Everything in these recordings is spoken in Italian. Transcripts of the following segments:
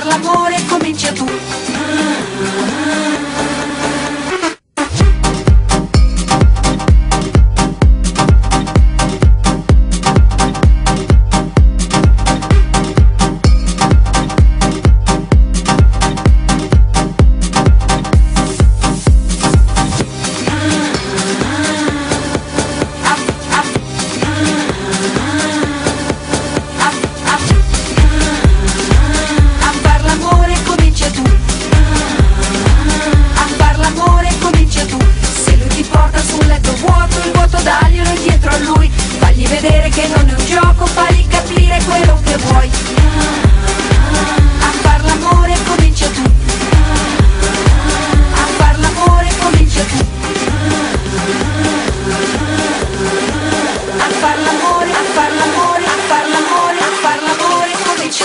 far l'amore comincia tu. Vedere che non è un gioco, fagli capire quello che vuoi. A far l'amore comincia tu. A far l'amore comincia tu. A far l'amore, a far l'amore, a far l'amore, a far l'amore comincia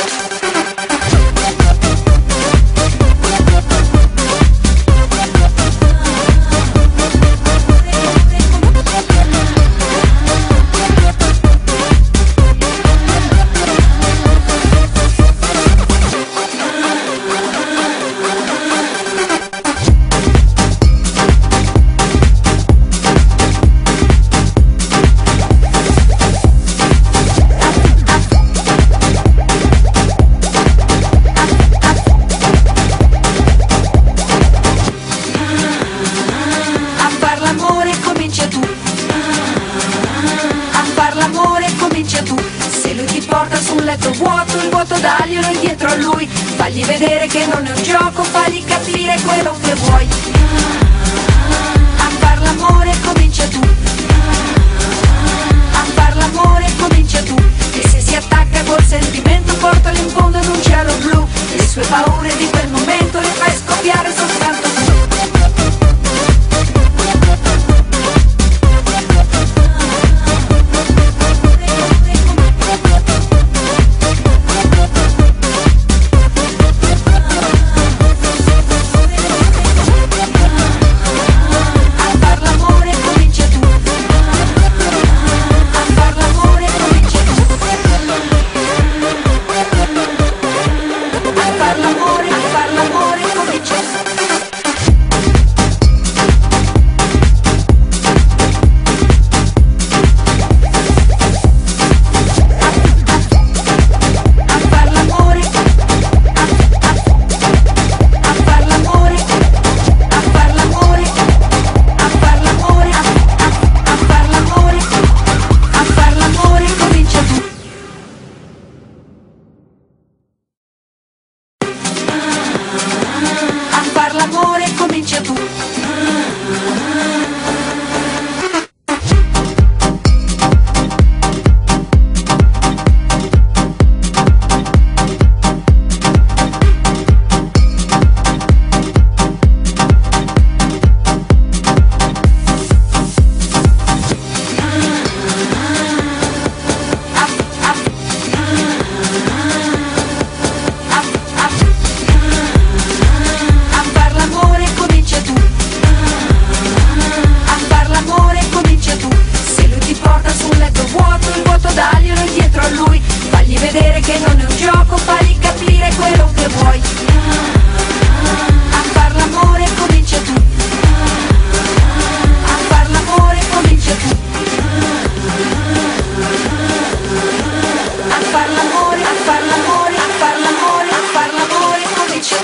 tu. Se lui ti porta su un letto vuoto, il vuoto daglielo indietro a lui. Fagli vedere che non è un gioco, fagli capire quello che vuoi. A far l'amore comincia tu. A far l'amore comincia tu. E se si attacca col sentimento, portalo in fondo ad un cielo blu. Le sue paure di quel momento le fai scoppiare soltanto tu. L'amore comincia tu. Daglielo indietro a lui, fagli vedere che non è un gioco, fagli capire quello che vuoi. A far l'amore comincia tu. A far l'amore comincia tu. A far l'amore, a far l'amore, a far l'amore, a far l'amore comincia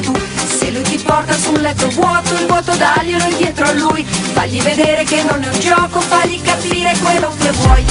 tu. Se lui ti porta su un letto vuoto, il vuoto daglielo indietro a lui. Fagli vedere che non è un gioco, fagli capire quello che vuoi.